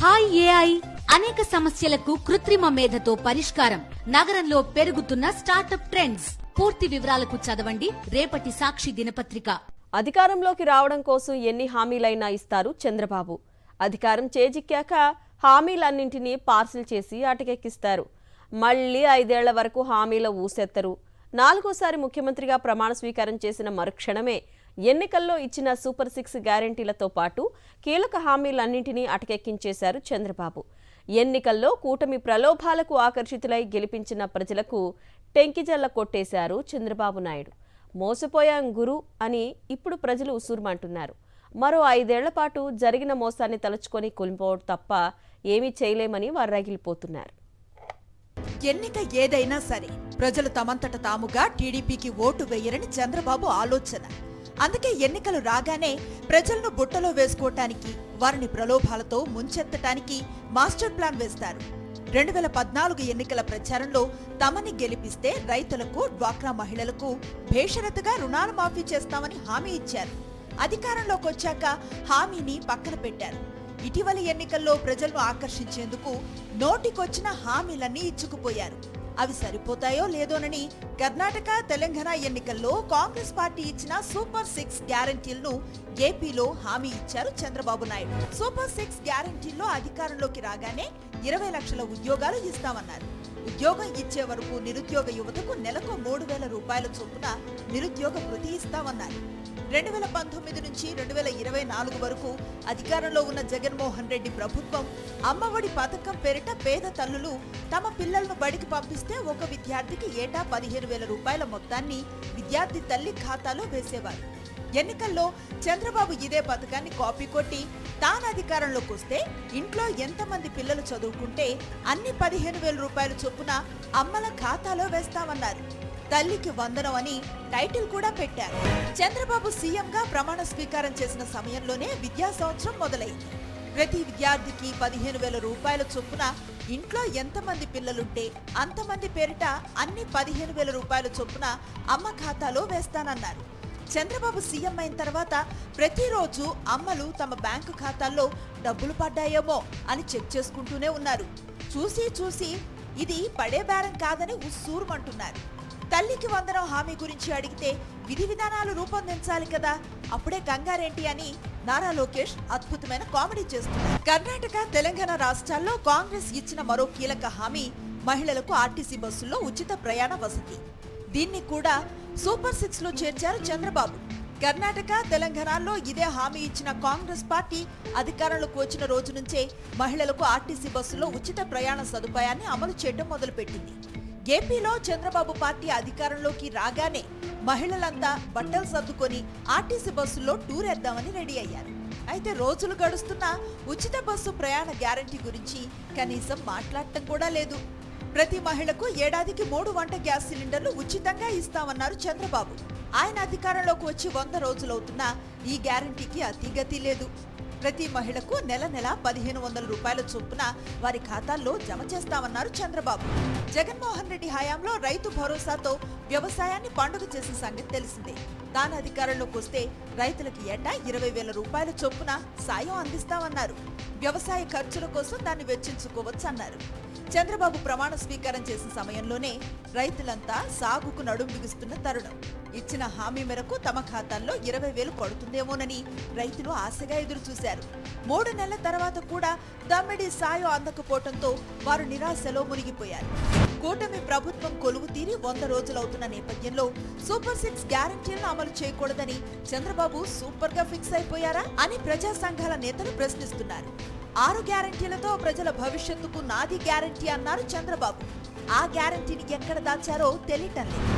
Hi AI అనేక సమస్యలకు కృత్రిమ మేధతో పరిష్కారం. నగరంలో పెరుగుతున్న స్టార్టప్ ట్రెండ్స్. పూర్తి వివరాలకు చదవండి రేపటి సాక్షి దినపత్రిక. అధికారంలోకి రావడం కోసం ఎన్ని హామీలైనా ఇస్తారు చంద్రబాబు. అధికారం చేజిక్కాక హామీలన్నింటినీ పార్సిల్ చేసి అటకెక్కిస్తారు. మళ్లీ 5 ఏళ్ల వరకు హామీల ఊసెత్తరు. 4వ ముఖ్యమంత్రిగా ప్రమాణ స్వీకారం చేసిన మరుక్షణమే ఎన్నికల్లో ఇచ్చిన సూపర్ 6 గ్యారెంటీలతో పాటు కీలక హామీలన్నింటినీ అటకెక్కించేశారు చంద్రబాబు. ఎన్నికల్లో కూటమి ప్రలోభాలకు ఆకర్షితులై గెలిపించిన ప్రజలకు టెంకిజల్ల కొట్టేశారు చంద్రబాబు నాయుడు. మోసపోయాం గురు అని ఇప్పుడు ప్రజలు ఉసూరుమంటున్నారు. మరో 5 ఏళ్ల పాటు జరిగిన మోసాన్ని తలుచుకొని కూలిపోవడం తప్ప ఏమీ చేయలేమని వారు రగిలిపోతున్నారు. ఎన్నిక ఏదైనా సరే ప్రజలు తమంతట తాముగా టీడీపీకి ఓటు వేయరని చంద్రబాబు ఆలోచన. అందుకే ఎన్నికలు రాగానే ప్రజలను బుట్టలో వేసుకోవటానికి, వారిని ప్రలోభాలతో ముంచెత్తటానికి మాస్టర్ ప్లాన్ వేస్తారు. 2014 ఎన్నికల ప్రచారంలో తమని గెలిపిస్తే రైతులకు, డ్వాక్రా మహిళలకు భేషరతుగా రుణాలు మాఫీ చేస్తామని హామీ ఇచ్చారు. అధికారంలోకి వచ్చాక హామీని పక్కన పెట్టారు. ఇటీవలి ఎన్నికల్లో ప్రజలను ఆకర్షించేందుకు నోటికొచ్చిన హామీలన్నీ ఇచ్చుకుపోయారు. అవి సరిపోతాయో లేదోనని కర్ణాటక, తెలంగాణ ఎన్నికల్లో కాంగ్రెస్ పార్టీ ఇచ్చిన సూపర్ 6 గ్యారెంటీలను ఏపీలో హామీ ఇచ్చారు చంద్రబాబు నాయుడు. సూపర్ 6 గ్యారెంటీల్లో అధికారంలోకి రాగానే 20 లక్షల ఉద్యోగాలు ఇస్తామన్నారు. ఉద్యోగం ఇచ్చే వరకు నిరుద్యోగ యువతకు నెలకు 3,000 రూపాయల చొప్పున నిరుద్యోగ వృత్తి ఇస్తామన్నారు. 2019 నుంచి 2024 వరకు అధికారంలో ఉన్న జగన్మోహన్ రెడ్డి ప్రభుత్వం అమ్మఒడి పథకం పేరిట పేద తల్లులు తమ పిల్లలను బడికి పంపిస్తే ఒక విద్యార్థికి ఏటా 15,000 రూపాయల మొత్తాన్ని విద్యార్థి తల్లి ఖాతాలో వేసేవారు. ఎన్నికల్లో చంద్రబాబు ఇదే పథకాన్ని కాపీ కొట్టి తాను అధికారంలోకి వస్తే ఇంట్లో ఎంతమంది పిల్లలు చదువుకుంటే అన్ని 15,000 రూపాయల చొప్పున అమ్మల ఖాతాలో వేస్తామన్నారు. తల్లికి వందనం అని టైటిల్ కూడా పెట్టారు. చంద్రబాబు సీఎంగా ప్రమాణ స్వీకారం చేసిన సమయంలోనే విద్యా సంవత్సరం మొదలైంది. ప్రతి విద్యార్థికి 15,000 రూపాయల చొప్పున ఇంట్లో ఎంతమంది పిల్లలుంటే అంతమంది పేరిట అన్ని 15,000 రూపాయల చొప్పున అమ్మ ఖాతాలో వేస్తానన్నారు. చంద్రబాబు సీఎం అయిన తర్వాత ప్రతిరోజు అమ్మలు తమ బ్యాంకు ఖాతాల్లో డబ్బులు పడ్డాయేమో అని చెక్ చేసుకుంటూనే ఉన్నారు. చూసి ఇది పడే బేరం కాదని ఉస్సూరుమంటున్నారు. తల్లికి వందనం హామీ గురించి అడిగితే విధి విధానాలు రూపొందించాలి కదా, అప్పుడే కంగారేంటి అని నారా లోకేష్ అద్భుతమైన కామెడీ చేస్తున్నారు. కర్ణాటక, తెలంగాణ రాష్ట్రాల్లో కాంగ్రెస్ ఇచ్చిన మరో కీలక హామీ మహిళలకు ఆర్టీసీ బస్సుల్లో ఉచిత ప్రయాణ వసతి. దీన్ని కూడా సూపర్ 6 లో చేర్చారు చంద్రబాబు. కర్ణాటక, తెలంగాణలో ఇదే హామీ ఇచ్చిన కాంగ్రెస్ పార్టీ అధికారంలోకి వచ్చిన రోజు నుంచే మహిళలకు ఆర్టీసీ బస్సులో ఉచిత ప్రయాణ సదుపాయాన్ని అమలు చేయడం మొదలుపెట్టింది. ఏపీలో చంద్రబాబు పార్టీ అధికారంలోకి రాగానే మహిళలంతా బట్టలు సర్దుకొని ఆర్టీసీ బస్సుల్లో టూర్ వేద్దామని రెడీ అయ్యారు. అయితే రోజులు గడుస్తున్నా ఉచిత బస్సు ప్రయాణ గ్యారంటీ గురించి కనీసం మాట్లాడటం కూడా లేదు. ప్రతి మహిళకు ఏడాదికి 3 వంట గ్యాస్ సిలిండర్లు ఉచితంగా ఇస్తామన్నారు చంద్రబాబు. ఆయన అధికారంలోకి వచ్చి 100 రోజులవుతున్నా ఈ గ్యారంటీకి అతిగతి లేదు. ప్రతి మహిళకు నెల 1,500 రూపాయల చొప్పున వారి ఖాతాల్లో జమ చేస్తామన్నారు చంద్రబాబు. జగన్మోహన్ రెడ్డి హయాంలో రైతు భరోసాతో వ్యవసాయాన్ని పండుగ చేసిన సంగతి తెలిసిందే. తాను అధికారంలోకి వస్తే రైతులకు ఏటా 20,000 రూపాయల చొప్పున సాయం అందిస్తామన్నారు. వ్యవసాయ ఖర్చుల కోసం దాన్ని వెచ్చించుకోవచ్చన్నారు. చంద్రబాబు ప్రమాణ స్వీకారం చేసిన సమయంలోనే రైతులంతా సాగుకు నడుం బిగుస్తున్న తరుణం. ఇచ్చిన హామీ మేరకు తమ ఖాతాల్లో 20,000 పడుతుందేమోనని రైతులు ఆశగా ఎదురు చూశారు. 3 నెలల తర్వాత కూడా దమ్మిడి సాయం అందకపోవడంతో వారు నిరాశలో మునిగిపోయారు. కూటమి ప్రభుత్వం కొలువు తీరి 100 రోజులవుతున్న నేపథ్యంలో సూపర్ 6 గ్యారెంటీలను అమలు చేయకూడదని చంద్రబాబు సూపర్ గా ఫిక్స్ అయిపోయారా అని ప్రజా సంఘాల నేతలు ప్రశ్నిస్తున్నారు. 6 గ్యారెంటీలతో ప్రజల భవిష్యత్తుకు నాది గ్యారెంటీ అన్నారు చంద్రబాబు. ఆ గ్యారెంటీని ఎక్కడ దాచారో తెలియటం లేదు.